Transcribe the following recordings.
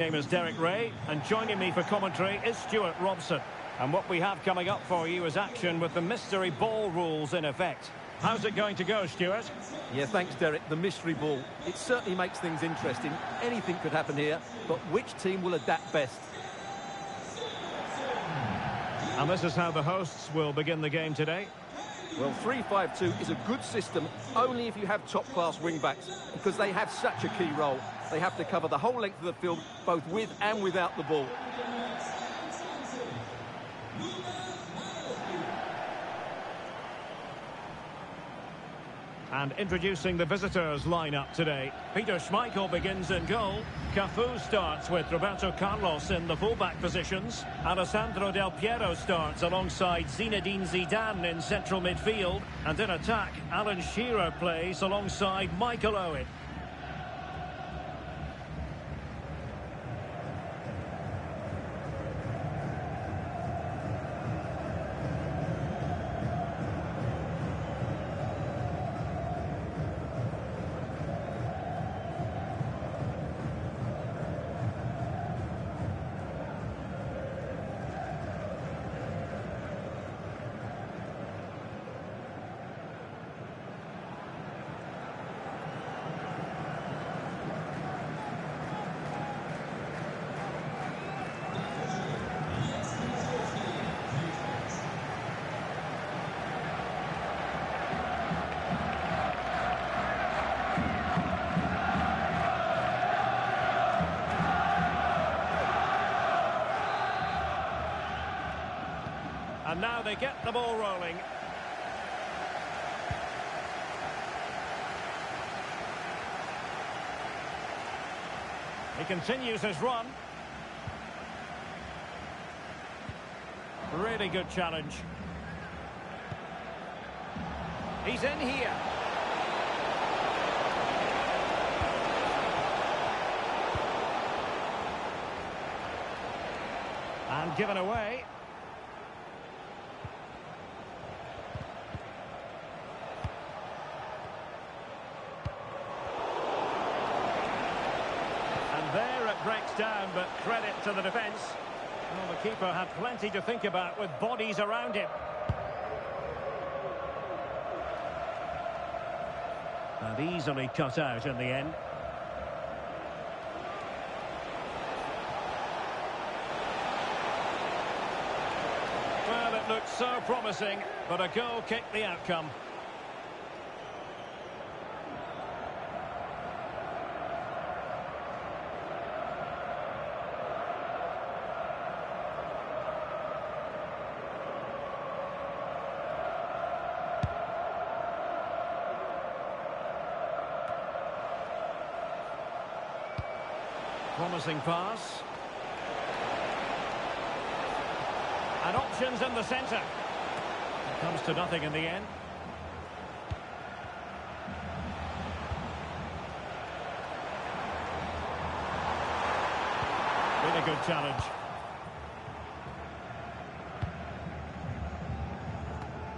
My name is Derek Ray, and joining me for commentary is Stuart Robson. And what we have coming up for you is action with the mystery ball rules in effect. How's it going to go, Stuart? Yeah, thanks, Derek. The mystery ball. It certainly makes things interesting. Anything could happen here, but which team will adapt best? And this is how the hosts will begin the game today. Well, 3-5-2 is a good system only if you have top-class wing-backs, because they have such a key role. They have to cover the whole length of the field, both with and without the ball. And introducing the visitors' lineup today. Peter Schmeichel begins in goal. Cafu starts with Roberto Carlos in the fullback positions. Alessandro Del Piero starts alongside Zinedine Zidane in central midfield. And in attack, Alan Shearer plays alongside Michael Owen. And now they get the ball rolling. He continues his run. Really good challenge. He's in here. And given away. There it breaks down, but credit to the defence. Well, the keeper had plenty to think about with bodies around him. And easily cut out in the end. Well, it looked so promising, but a goal kicked the outcome. Promising pass. And options in the centre. It comes to nothing in the end. Really good challenge.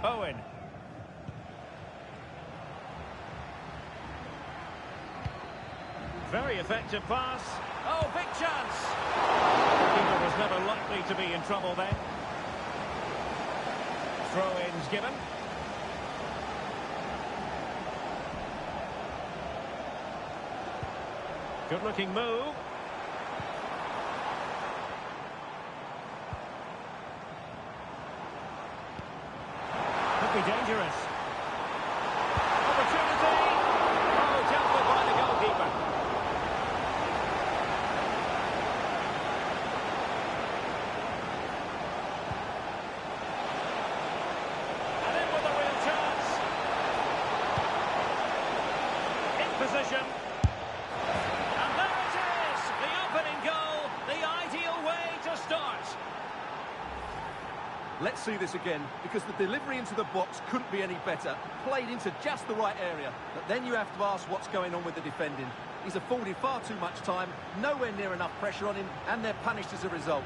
Owen. Very effective pass. Oh, big chance! The keeper was never likely to be in trouble then. Throw-ins given. Good-looking move. Could be dangerous. Opportunity! Oh, dealt with by the goalkeeper. Position. And there it is! The opening goal, the ideal way to start. Let's see this again, because the delivery into the box couldn't be any better. Played into just the right area. But then you have to ask what's going on with the defending. He's afforded far too much time, nowhere near enough pressure on him, and they're punished as a result.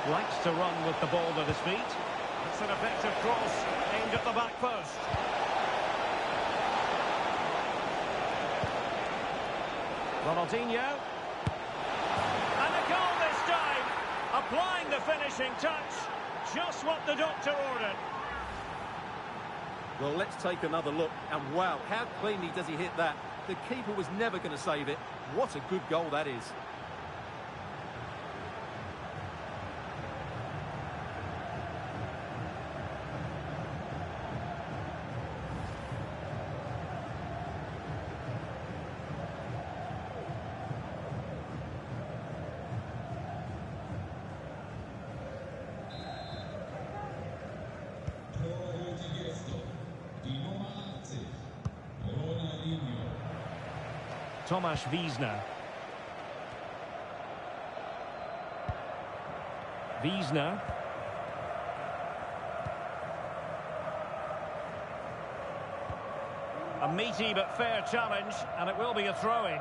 Likes to run with the ball at his feet. It's an effective cross aimed at the back post. Ronaldinho. And a goal this time. Applying the finishing touch. Just what the doctor ordered. Well, let's take another look. And wow, how cleanly does he hit that? The keeper was never going to save it. What a good goal that is. Tomasz Wiesna. Wiesna. A meaty but fair challenge, and it will be a throw-in.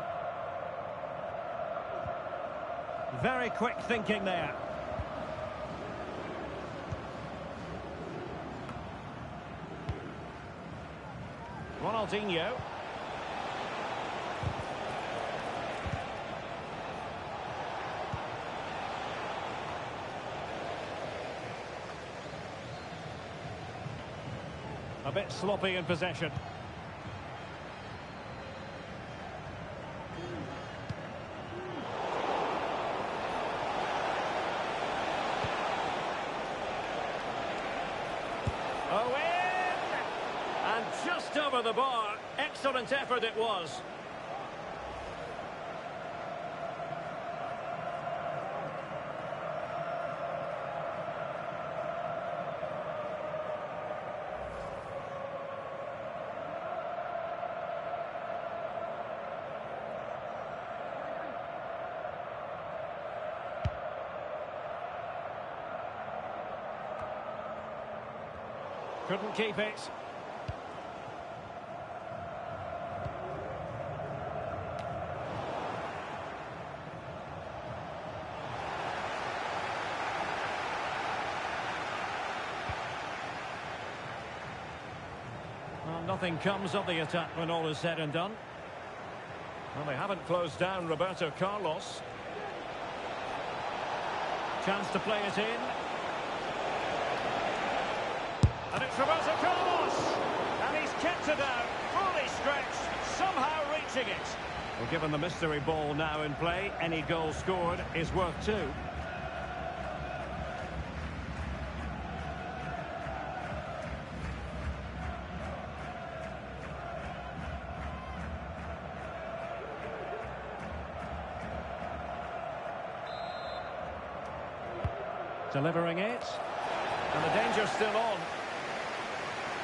Very quick thinking there. Ronaldinho. A bit sloppy in possession. Oh, in! And just over the bar. Excellent effort it was. Couldn't keep it. Well, nothing comes of the attack when all is said and done. Well, they haven't closed down Roberto Carlos. Chance to play it in. And it's Roberto Carlos! And he's kept it out, fully stretched, somehow reaching it. Well, given the mystery ball now in play, any goal scored is worth two. Delivering it. And the danger's still on.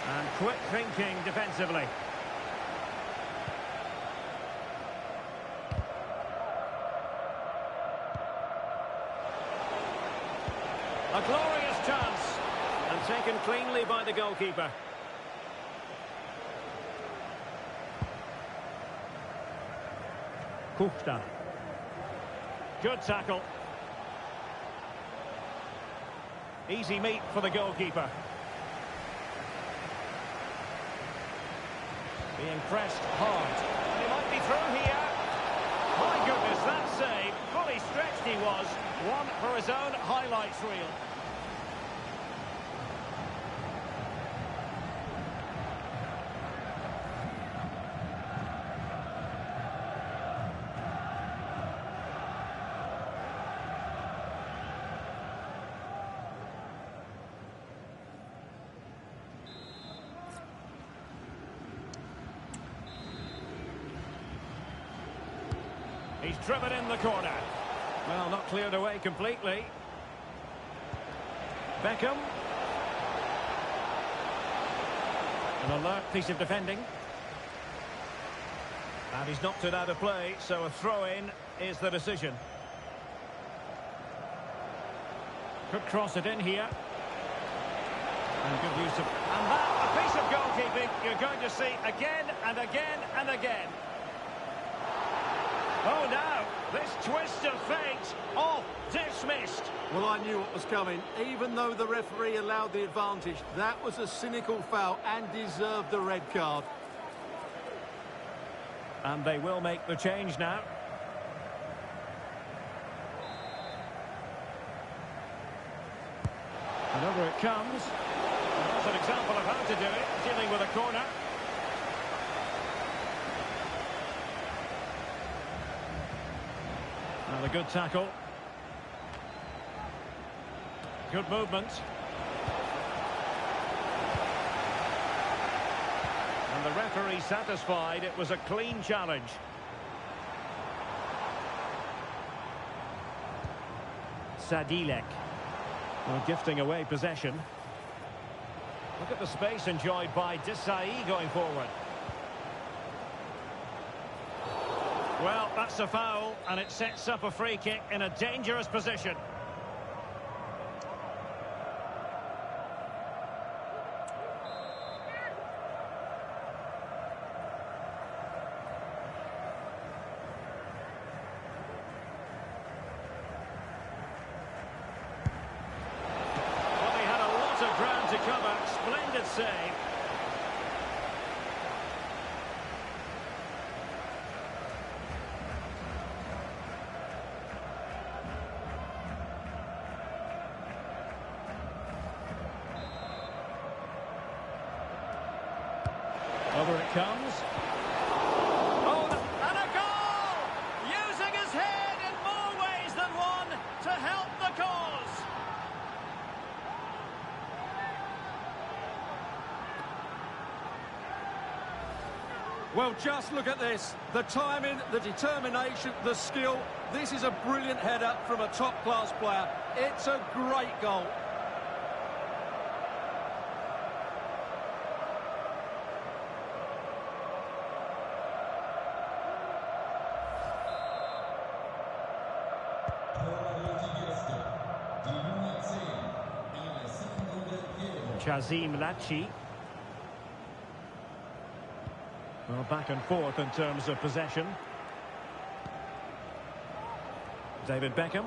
And quick thinking defensively. A glorious chance. And taken cleanly by the goalkeeper. Kuchta. Good tackle. Easy meat for the goalkeeper. Being pressed hard. He might be through here. My goodness, that save. Fully stretched he was. One for his own highlights reel. He's driven in the corner. Well, not cleared away completely. Beckham. An alert piece of defending. And he's knocked it out of play, so a throw-in is the decision. Could cross it in here. And good use of... And that, a piece of goalkeeping you're going to see again and again and again. Oh, now, this twist twist of fate. Oh, dismissed. Well, I knew what was coming. Even though the referee allowed the advantage, that was a cynical foul and deserved the red card. And they will make the change now. And over it comes. And that's an example of how to do it, dealing with a corner. And a good tackle. Good movement. And the referee satisfied it was a clean challenge. Sadilek. Well, gifting away possession. Look at the space enjoyed by Desailly going forward. Well, that's a foul, and it sets up a free kick in a dangerous position. Ground to cover, splendid save. Over it comes. Oh, and a goal! Using his head in more ways than one to help the cause. Well, just look at this. The timing, the determination, the skill. This is a brilliant header from a top-class player. It's a great goal. Chazim Lachi. Well, back and forth in terms of possession. David Beckham.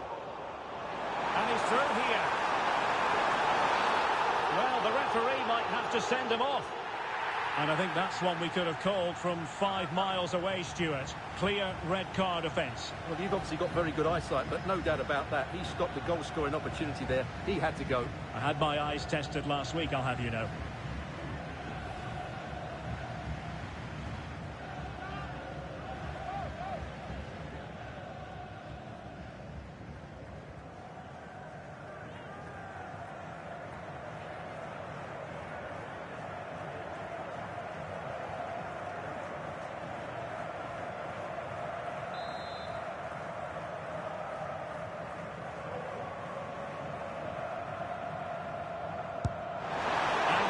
And he's through here. Well, the referee might have to send him off. And I think that's one we could have called from 5 miles away, Stuart. Clear red card offence. Well, you've obviously got very good eyesight, but no doubt about that. He stopped the goal-scoring opportunity there. He had to go. I had my eyes tested last week, I'll have you know.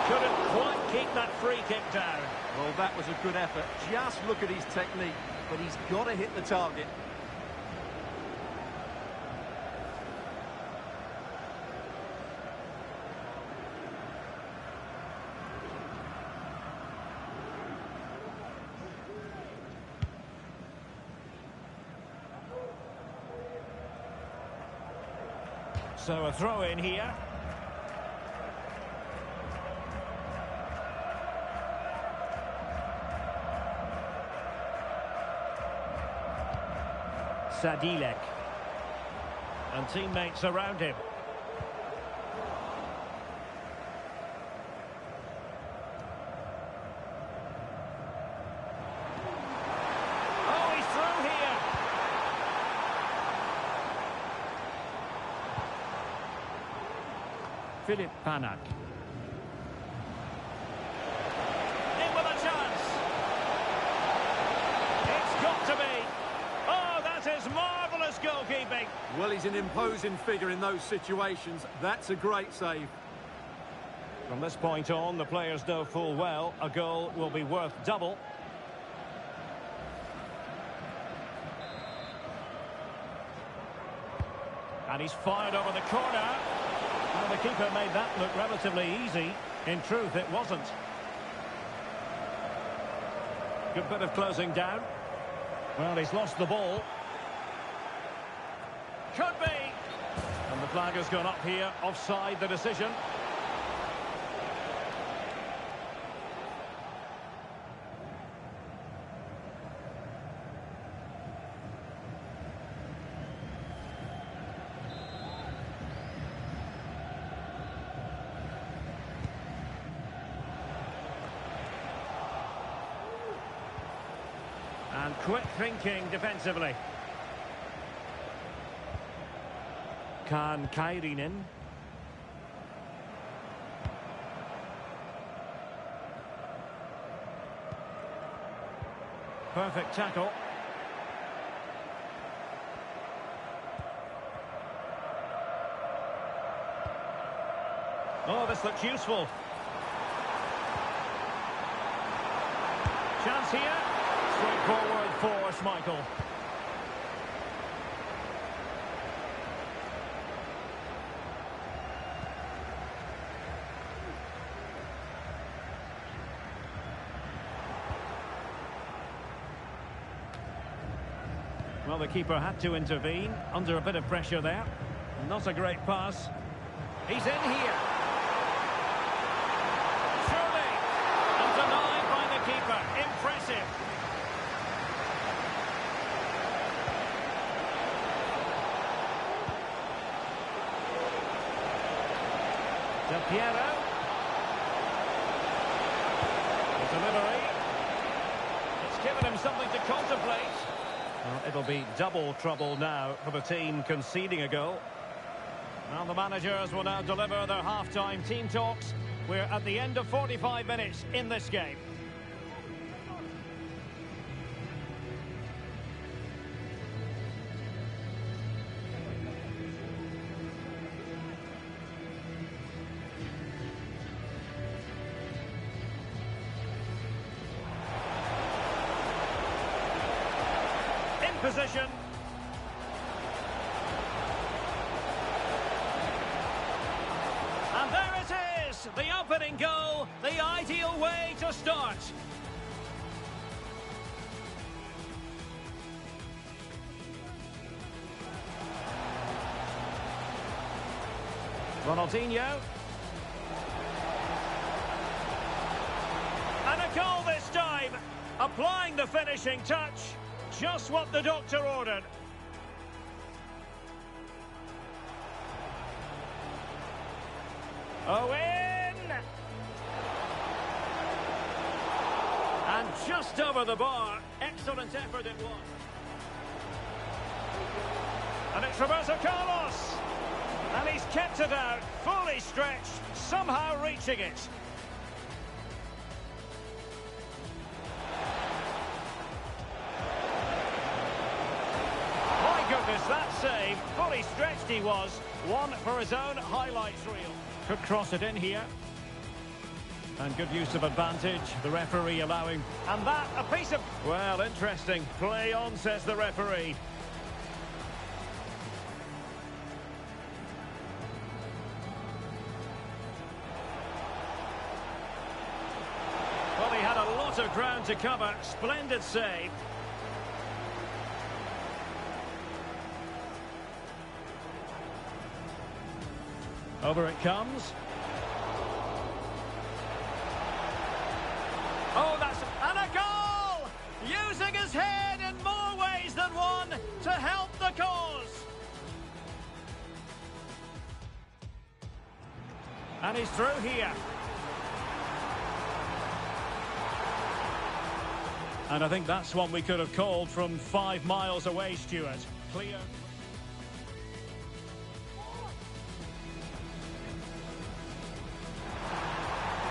Couldn't quite keep that free kick down. Well, that was a good effort. Just look at his technique, but he's got to hit the target. So a throw in here. Sadilek. And teammates around him. Oh, he's through here. Philip Panak. In with a chance. It's got to be. Oh, that is marvellous goalkeeping. Well, he's an imposing figure in those situations. That's a great save. From this point on, the players know full well a goal will be worth double. And he's fired over the corner. Well, the keeper made that look relatively easy. In truth, it wasn't. Good bit of closing down. Well, he's lost the ball. could be. And the flag has gone up here, offside the decision. And quick thinking defensively. Kaan Kairinen. Perfect tackle. Oh, this looks useful. Chance here. Straight forward for Schmeichel. Well, the keeper had to intervene under a bit of pressure there. Not a great pass. He's in here. Surely. And denied by the keeper. Impressive. Del Piero. The delivery. It's given him something to contemplate. Well, it'll be double trouble now for the team conceding a goal. Well, the managers will now deliver their half-time team talks. We're at the end of 45 minutes in this game. Position. And there it is, the opening goal, the ideal way to start. Ronaldinho. And a goal this time, applying the finishing touch. Just what the doctor ordered. Owen! And just over the bar. Excellent effort it was. And it's Roberto Carlos. And he's kept it out, fully stretched, somehow reaching it. That save, fully stretched he was, one for his own highlights reel. Could cross it in here. And good use of advantage, the referee allowing. And that, a piece of... Well, interesting. Play on, says the referee. Well, he had a lot of ground to cover. Splendid save. Over it comes. Oh, that's... And a goal! Using his head in more ways than one to help the cause. And he's through here. And I think that's one we could have called from 5 miles away, Stuart. Clear.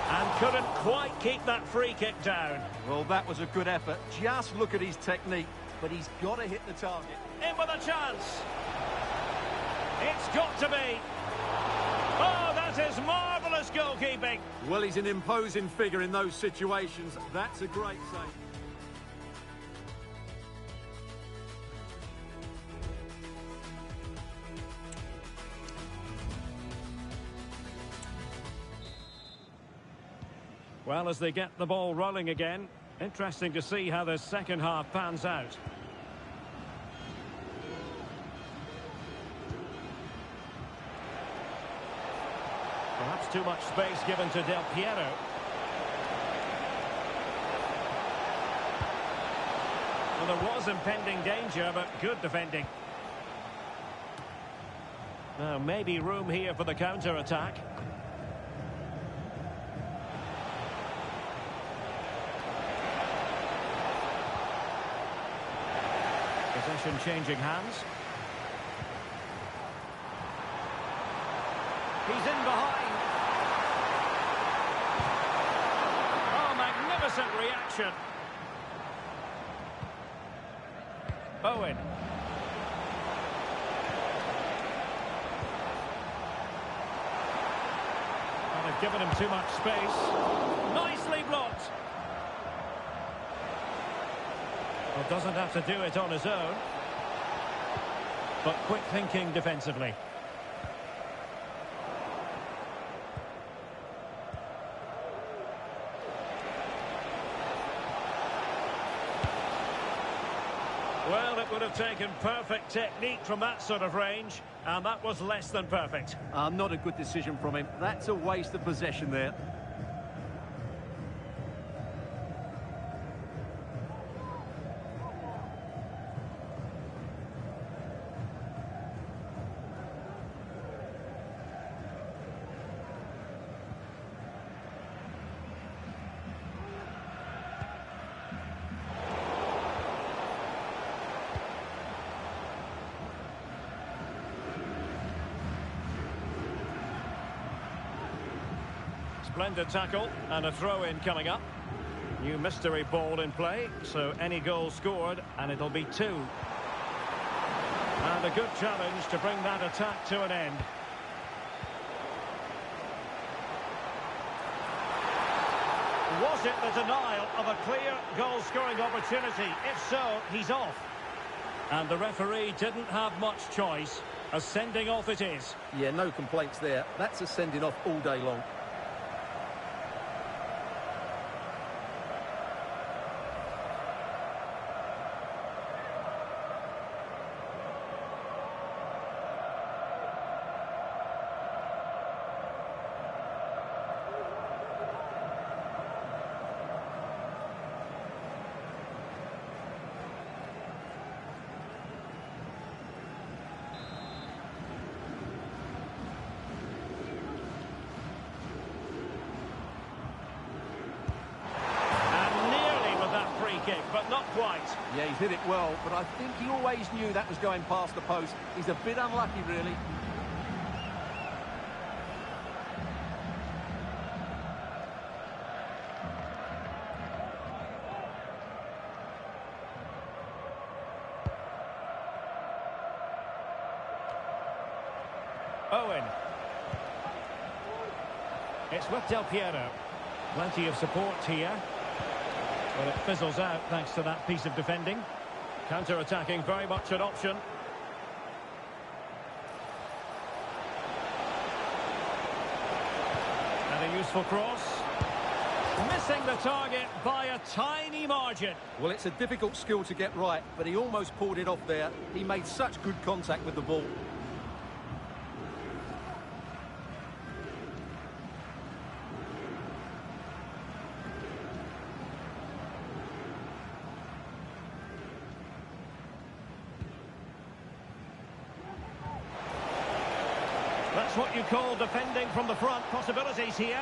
And couldn't quite keep that free kick down. Well, that was a good effort. Just look at his technique, but he's got to hit the target. In with a chance. It's got to be. Oh, that is marvellous goalkeeping. Well, he's an imposing figure in those situations. That's a great save. Well, as they get the ball rolling again, interesting to see how the second half pans out. too much space given to Del Piero. Well, there was impending danger, but good defending. Now, maybe room here for the counter-attack. Possession changing hands. He's in behind. Oh, magnificent reaction. Owen. Well, they've given him too much space. Nicely blocked. Well, doesn't have to do it on his own. But quick thinking defensively. Well, it would have taken perfect technique from that sort of range, and that was less than perfect. Not a good decision from him. That's a waste of possession there. Splendid tackle and a throw-in coming up. New mystery ball in play, so any goal scored and it'll be 2. And a good challenge to bring that attack to an end. Was it the denial of a clear goal-scoring opportunity? If so, he's off. And the referee didn't have much choice. A sending off it is. Yeah, no complaints there. That's a sending off all day long. But not quite. Yeah, he's hit it well, but I think he always knew that was going past the post. He's a bit unlucky, really. Owen. It's with Del Piero. Plenty of support here. Well, it fizzles out thanks to that piece of defending. Counter-attacking, very much an option. And a useful cross. Missing the target by a tiny margin. Well, it's a difficult skill to get right, but he almost pulled it off there. He made such good contact with the ball. That's what you call defending from the front. Possibilities here.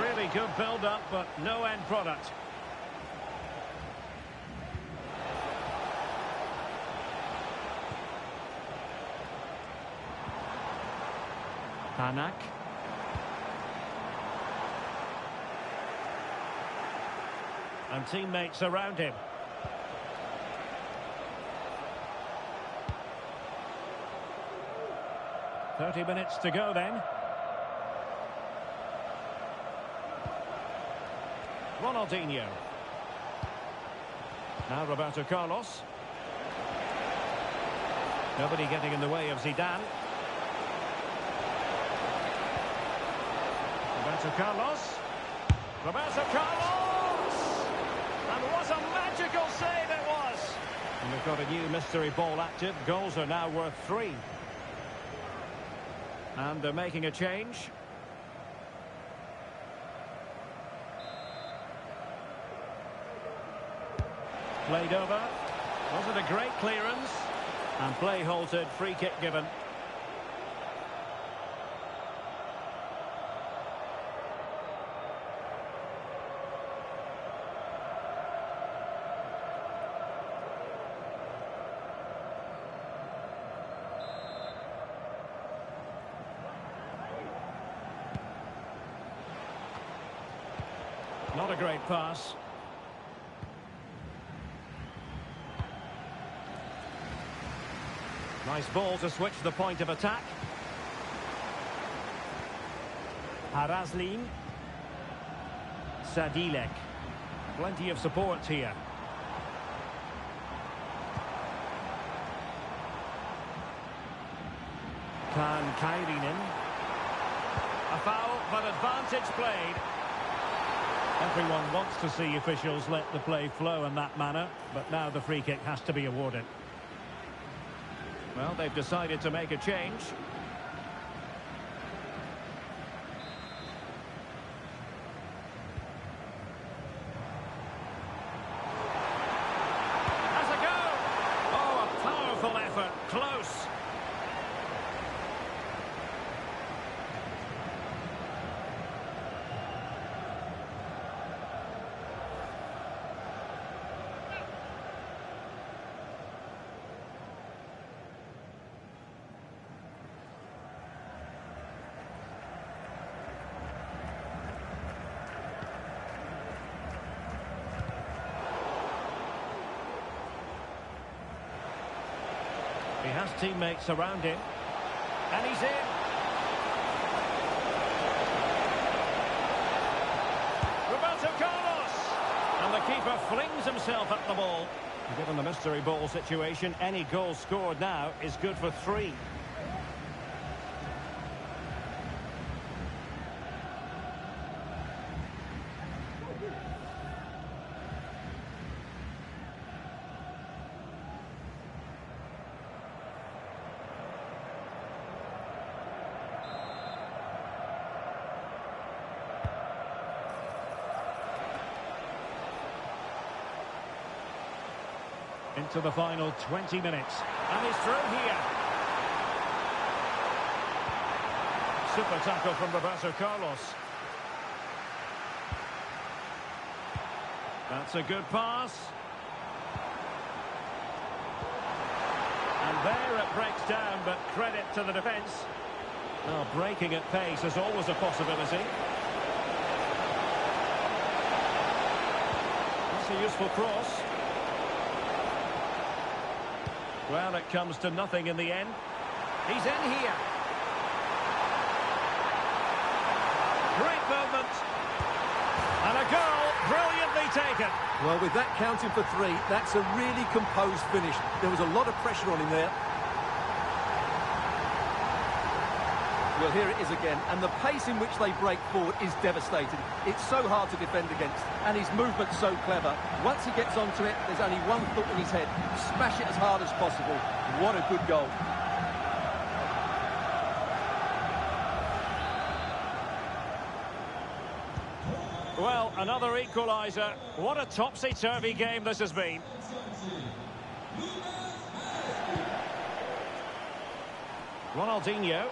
Really good build-up, but no end product. Hanak. And teammates around him. "30 minutes to go then." Ronaldinho. Now Roberto Carlos. Nobody getting in the way of Zidane. Roberto Carlos. Roberto Carlos! And what a magical save it was! And we've got a new mystery ball active. Goals are now worth 3. And they're making a change. Played over. Was it a great clearance? And play halted, free kick given. Not a great pass. Nice ball to switch the point of attack. Harazlin. Sadilek. Plenty of support here. Kaan Kairinen. A foul, but advantage played. Everyone wants to see officials let the play flow in that manner, but now the free kick has to be awarded. Well, they've decided to make a change. Has a go! Oh, a powerful effort. Close. He has teammates around him. And he's in. Roberto Carlos! And the keeper flings himself at the ball. Given the mystery ball situation, any goal scored now is good for 3. Into the final 20 minutes. And he's through here. Super tackle from Roberto Carlos. That's a good pass. And there it breaks down, but credit to the defence. Well, breaking at pace is always a possibility. That's a useful cross. Well, it comes to nothing in the end. He's in here. Great movement. And a goal, brilliantly taken. Well, with that counting for 3, that's a really composed finish. There was a lot of pressure on him there. Well, here it is again, and the pace in which they break forward is devastating. It's so hard to defend against, and his movement's so clever. Once he gets onto it, there's only one thought in his head. Smash it as hard as possible. What a good goal. Well, another equaliser. What a topsy-turvy game this has been. Ronaldinho.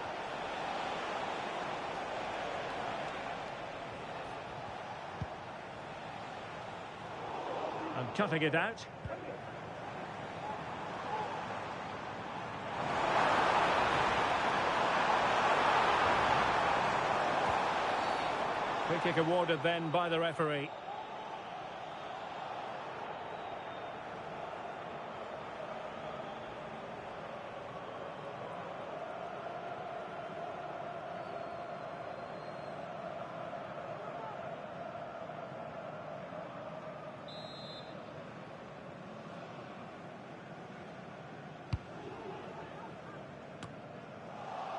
And cutting it out. Free kick awarded then by the referee.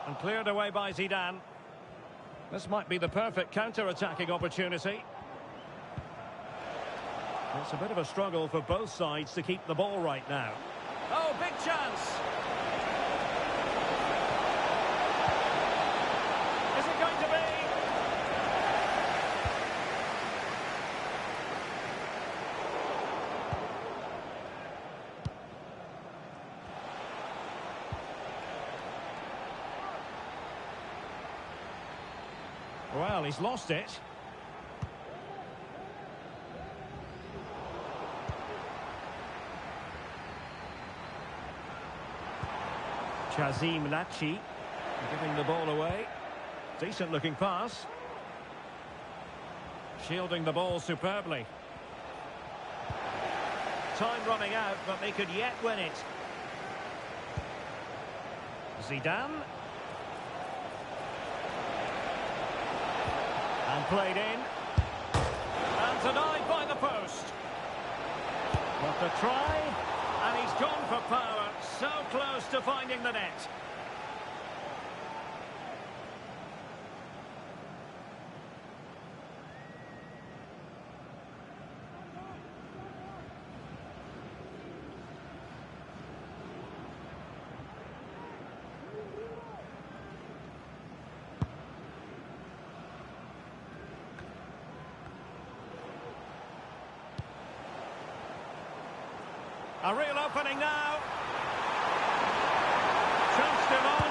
And cleared away by Zidane. This might be the perfect counter-attacking opportunity. It's a bit of a struggle for both sides to keep the ball right now. Oh, big chance! it going to be? Well, he's lost it. Chazim Lachi giving the ball away. Decent looking pass. Shielding the ball superbly. Time running out, but they could yet win it. Zidane. And played in. And denied by the post. But the try. And he's gone for power. So close to finding the net. A real opening now. Chunched him on.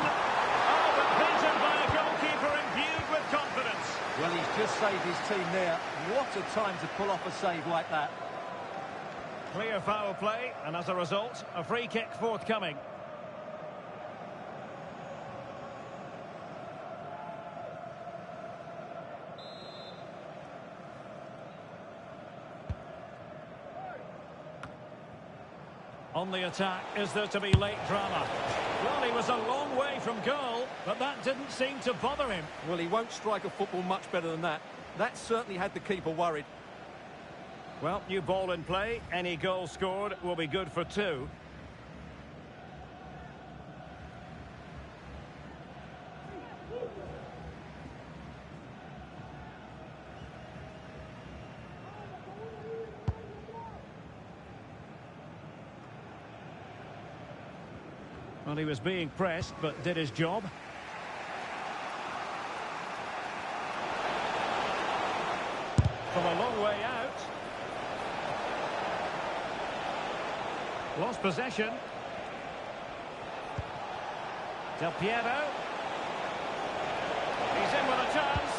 Oh, but beaten by a goalkeeper imbued with confidence. Well, he's just saved his team there. What a time to pull off a save like that. Clear foul play, and as a result, a free kick forthcoming. On the attack, is there to be late drama? Well, he was a long way from goal, but that didn't seem to bother him. Well, he won't strike a football much better than that. That certainly had the keeper worried. Well, new ball in play. Any goal scored will be good for two. Well, he was being pressed, but did his job. From a long way out. Lost possession. Del Piero. He's in with a chance.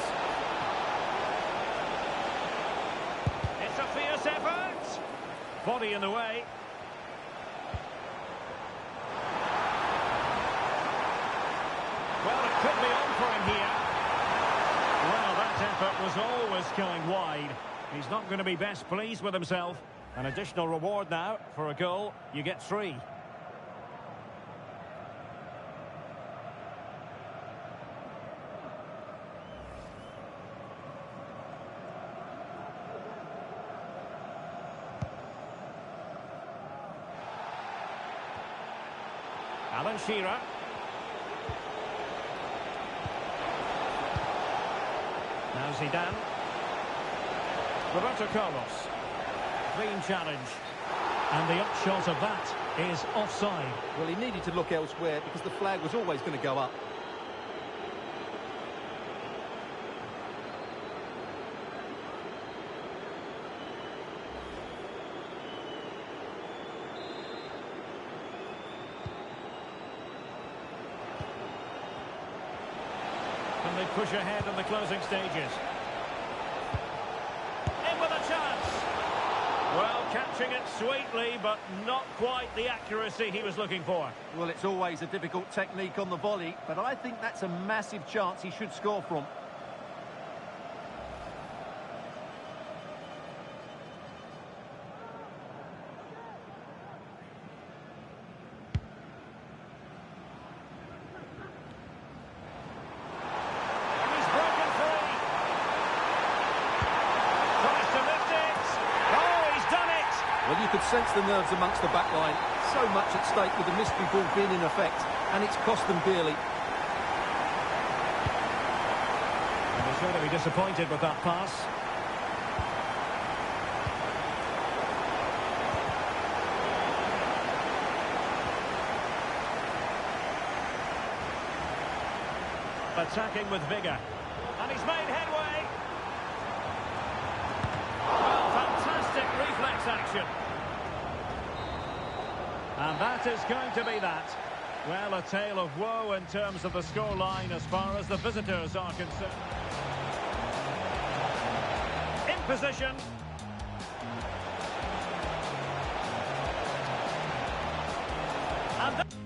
It's a fierce effort. Body in the way. Well, it could be on for him here. Well, that effort was always going wide. He's not going to be best pleased with himself. An additional reward now. For a goal, you get 3. Alan Shearer. Now Zidane. Roberto Carlos. Clean challenge. And the upshot of that is offside. Well, he needed to look elsewhere because the flag was always going to go up. Can they push ahead in the closing stages? In with a chance. Well, catching it sweetly, but not quite the accuracy he was looking for. Well, it's always a difficult technique on the volley, but I think that's a massive chance he should score from. Well, you could sense the nerves amongst the back line. So much at stake with the mystery ball being in effect, and it's cost them dearly. And they're sure to be disappointed with that pass. Attacking with vigour. And he's made headway. Well, fantastic reflex action. And that is going to be that. Well, a tale of woe in terms of the scoreline as far as the visitors are concerned. In position. And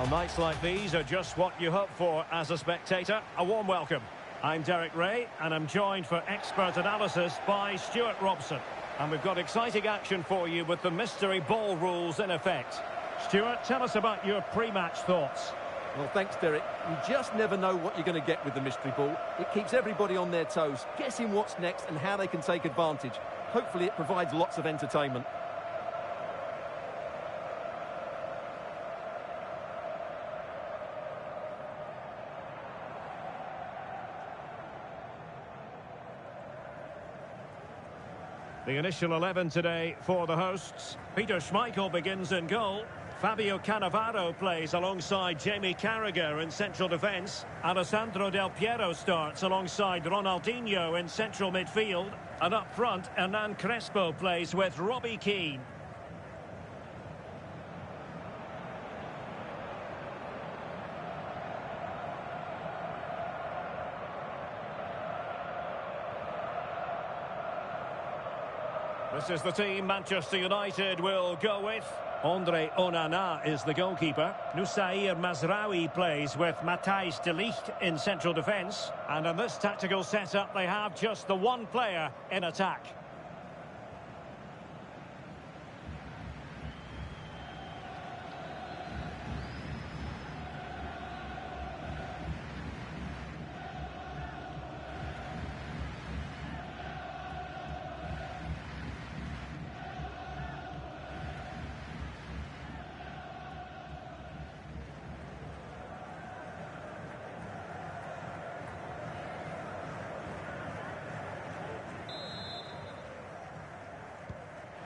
well, nights like these are just what you hope for as a spectator. A warm welcome. I'm Derek Ray, and I'm joined for expert analysis by Stuart Robson. And we've got exciting action for you with the mystery ball rules in effect. Stuart, tell us about your pre-match thoughts. Well, thanks, Derek. You just never know what you're going to get with the mystery ball. It keeps everybody on their toes, guessing what's next and how they can take advantage. Hopefully it provides lots of entertainment. The initial 11 today for the hosts. Peter Schmeichel begins in goal. Fabio Cannavaro plays alongside Jamie Carragher in central defence. Alessandro Del Piero starts alongside Ronaldinho in central midfield. And up front, Hernan Crespo plays with Robbie Keane. This is the team Manchester United will go with. Andre Onana is the goalkeeper. Nusair Mazraoui plays with Matthijs de Ligt in central defence. And in this tactical setup, they have just the one player in attack.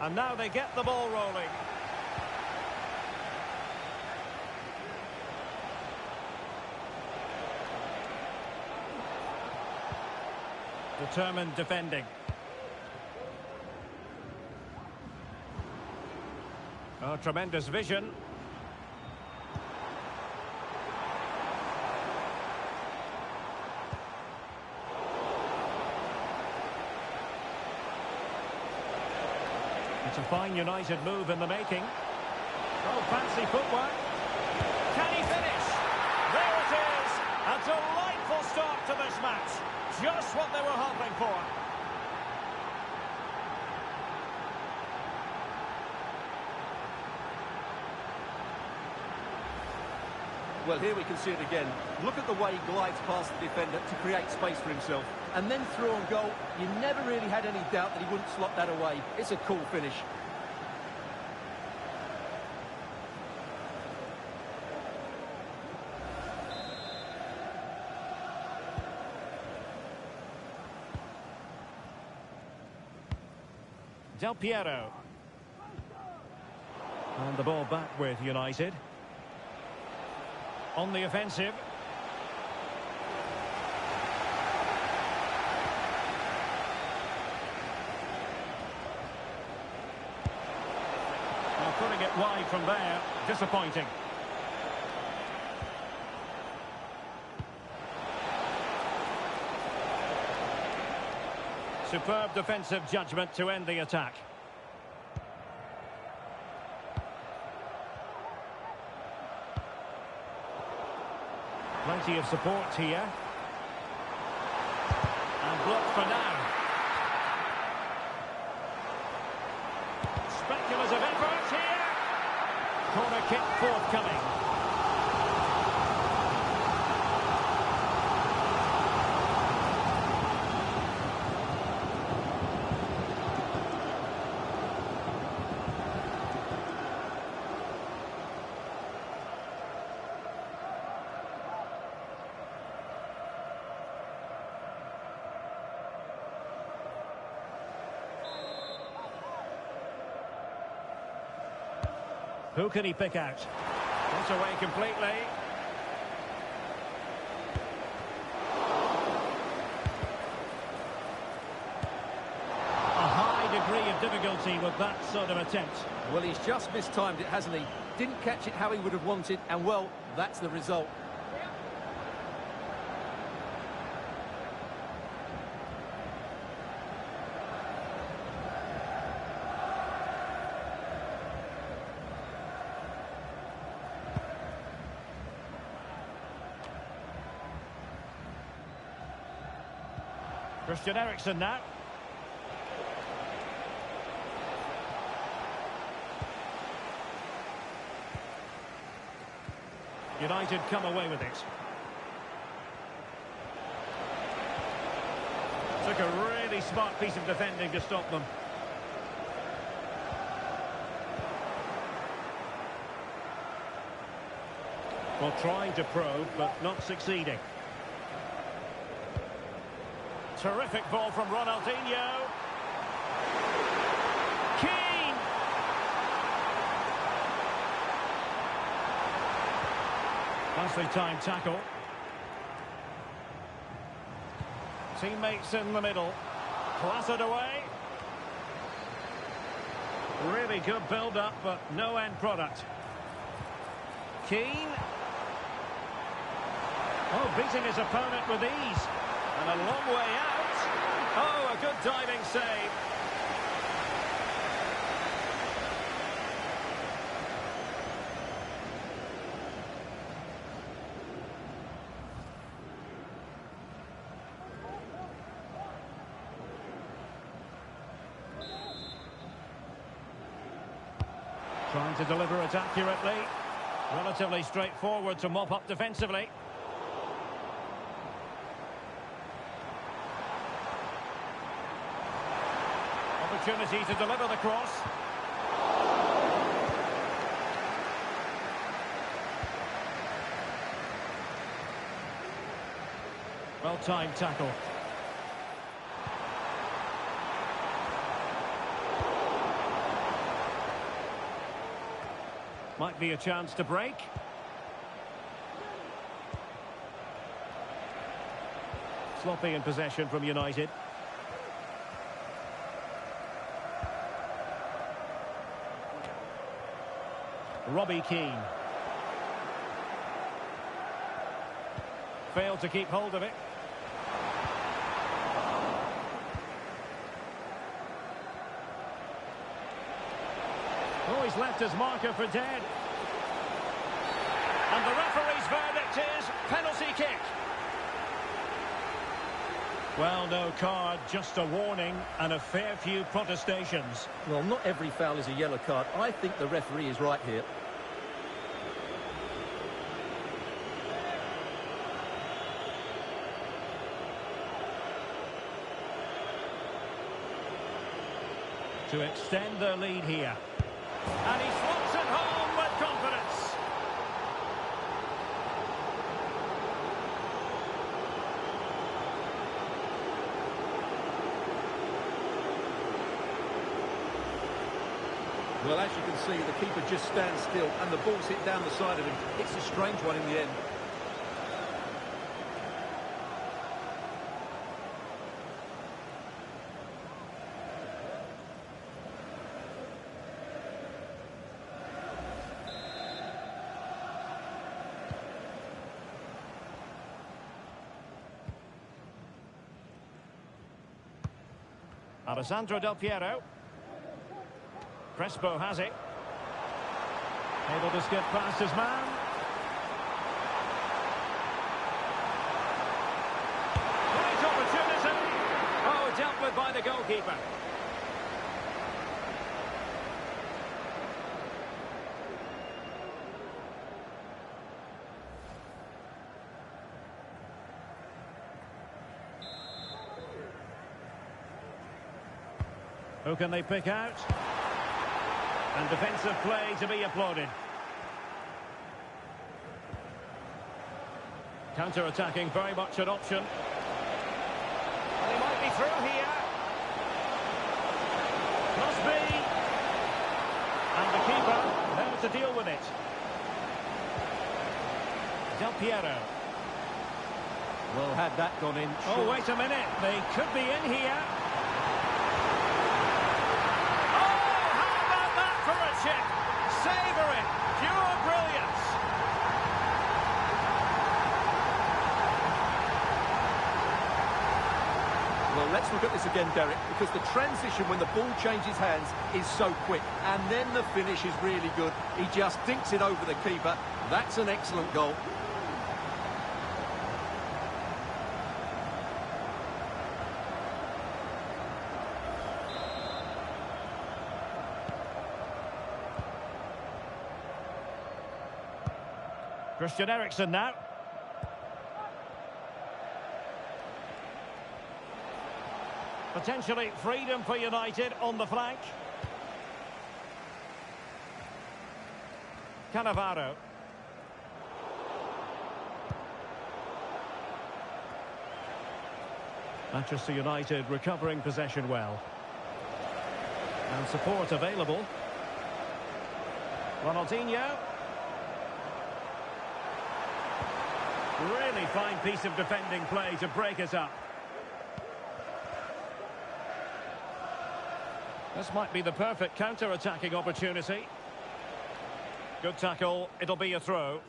And now they get the ball rolling. Determined defending. Oh, tremendous vision. It's a fine United move in the making. Oh, fancy footwork. Can he finish? There it is! A delightful start to this match. Just what they were hoping for. Well, here we can see it again. Look at the way he glides past the defender to create space for himself. And then through on goal, you never really had any doubt that he wouldn't slot that away. It's a cool finish. Del Piero. And the ball back with United. On the offensive. Well, putting it wide from there, disappointing. Superb defensive judgment to end the attack. Plenty of support here. And blocked for now. Speculative effort here. Corner kick forthcoming. Who can he pick out? Got away completely. A high degree of difficulty with that sort of attempt. Well, he's just mistimed it, hasn't he? Didn't catch it how he would have wanted, and well, that's the result. Christian Eriksen now. United come away with it. Took a really smart piece of defending to stop them. Well, trying to probe, but not succeeding. Terrific ball from Ronaldinho. Keane! Nicely timed tackle. Teammates in the middle. Clattered away. Really good build-up, but no end product. Keane. Oh, beating his opponent with ease. And a long way out. Oh, a good diving save. Trying to deliver it accurately. Relatively straightforward to mop up defensively. Opportunity to deliver the cross. Well-timed tackle. Might be a chance to break. Sloppy in possession from United. Robbie Keane. Failed to keep hold of it. Oh, he's left his marker for dead. And the referee's verdict is penalty kick. Well, no card, just a warning and a fair few protestations. Well, not every foul is a yellow card. I think the referee is right here. To extend their lead here. And he slots it home with confidence. Well, as you can see, the keeper just stands still and the ball's hit down the side of him. It's a strange one in the end. Alessandro Del Piero. Crespo has it. Able to skip past his man. Great opportunity. Oh, dealt with by the goalkeeper. Who can they pick out? And defensive play to be applauded. Counter-attacking, very much an option. Well, he might be through here. Crosby. And the keeper there to deal with it. Del Piero. Well, had that gone in... Oh, wait a minute. They could be in here. Savouring, pure brilliance. Well, let's look at this again, Derek, because the transition when the ball changes hands is so quick, and then the finish is really good. He just dinks it over the keeper. That's an excellent goal. Christian Eriksen now. Potentially freedom for United on the flank. Cannavaro. Manchester United recovering possession well. And support available. Ronaldinho. Really fine piece of defending play to break us up. This might be the perfect counter-attacking opportunity. Good tackle, it'll be a throw.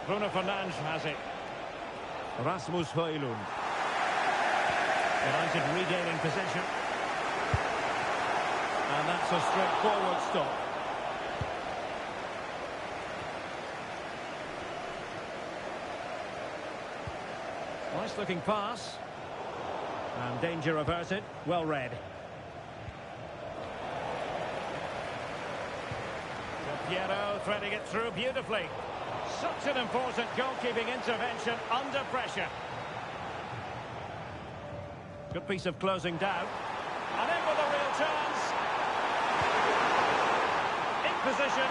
Bruno Fernandes has it. Rasmus Højlund. United regaining possession. And that's a straightforward stop. Nice looking pass. And danger averted. Well read. Piero threading it through beautifully. Such an important goalkeeping intervention under pressure. Good piece of closing down. And in with a real chance. In position.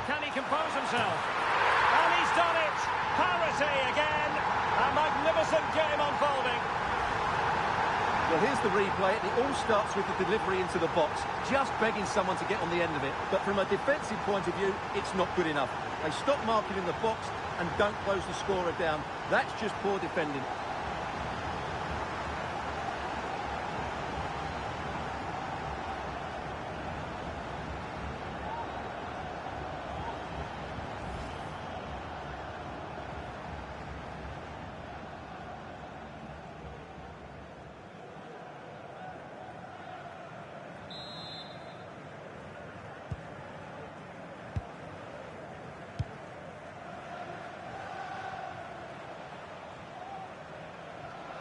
Can he compose himself? And he's done it. Parity again. A magnificent game unfolding. Well, here's the replay. It all starts with the delivery into the box, just begging someone to get on the end of it. But from a defensive point of view, it's not good enough. They stop marking in the box and don't close the scorer down. That's just poor defending.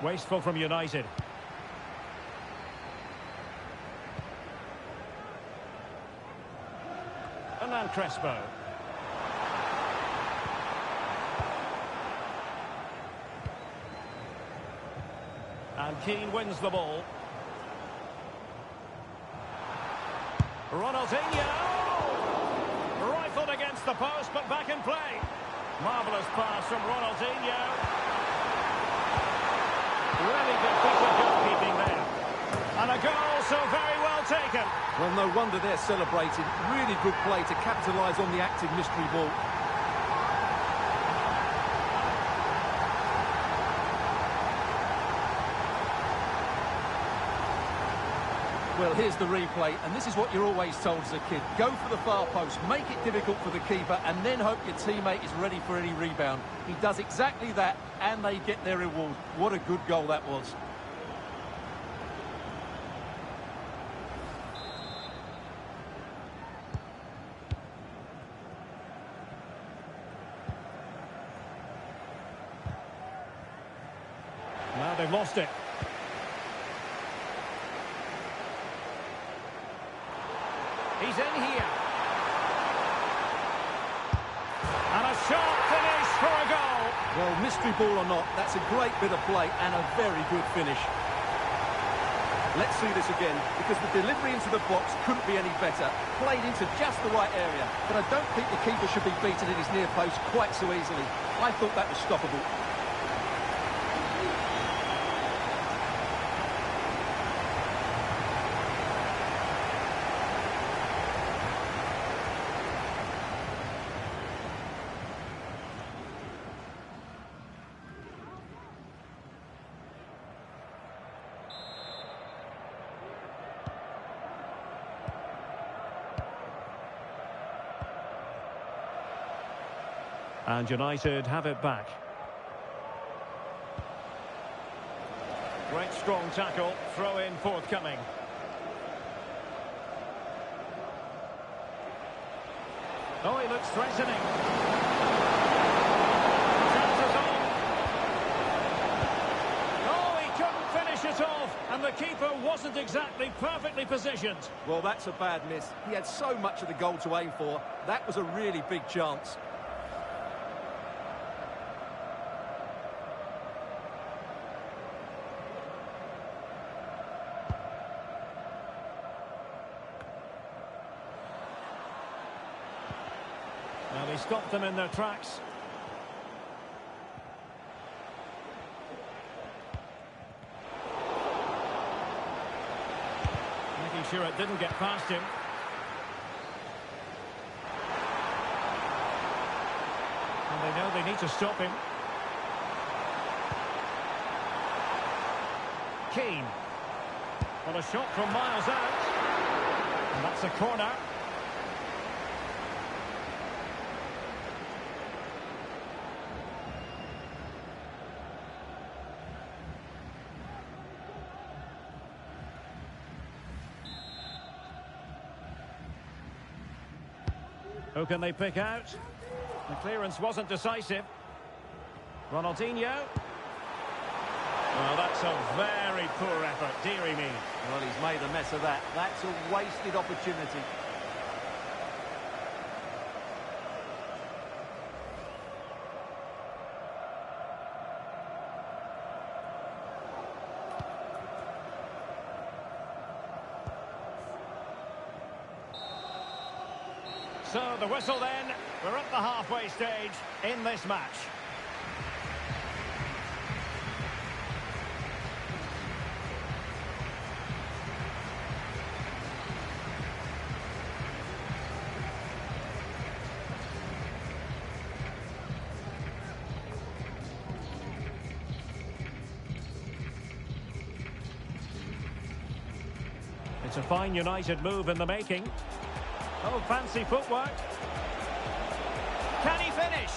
Wasteful from United. And now Crespo. And Keane wins the ball. Ronaldinho! Rifled against the post, but back in play. Marvellous pass from Ronaldinho. Really good piece of goalkeeping there. And a goal so very well taken. Well, no wonder they're celebrating. Really good play to capitalise on the active mystery ball. Well, here's the replay, and this is what you're always told as a kid. Go for the far post, make it difficult for the keeper, and then hope your teammate is ready for any rebound. He does exactly that, and they get their reward. What a good goal that was. Now they've lost it. He's in here. And a sharp finish for a goal. Well, mystery ball or not, that's a great bit of play and a very good finish. Let's see this again, because the delivery into the box couldn't be any better. Played into just the right area, but I don't think the keeper should be beaten in his near post quite so easily. I thought that was stoppable. And United have it back. Great strong tackle, throw in forthcoming. Oh, he looks threatening. Chances on. Oh, he couldn't finish it off, and the keeper wasn't exactly perfectly positioned. Well, that's a bad miss. He had so much of the goal to aim for. That was a really big chance. Well, he stopped them in their tracks. Making sure it didn't get past him. And they know they need to stop him. Keane. Well, a shot from miles out. And that's a corner. Who can they pick out? The clearance wasn't decisive. Ronaldinho. Well, that's a very poor effort, dearie me. Well, he's made a mess of that. That's a wasted opportunity. So the whistle then. We're at the halfway stage in this match. It's a fine United move in the making. Oh, fancy footwork. Can he finish?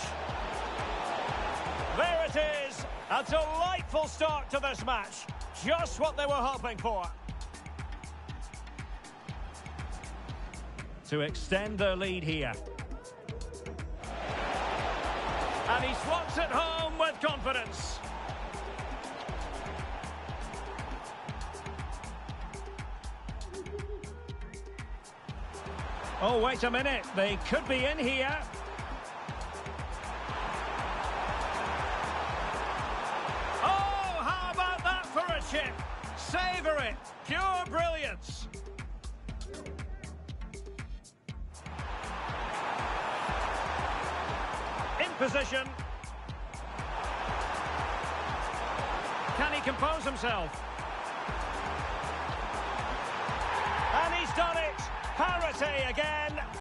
There it is. A delightful start to this match. Just what they were hoping for. To extend their lead here. And he slots it home with confidence. Oh, wait a minute. They could be in here. Oh, how about that for a chip? Savour it. Pure brilliance. In position. Can he compose himself? And he's done it. Parity again.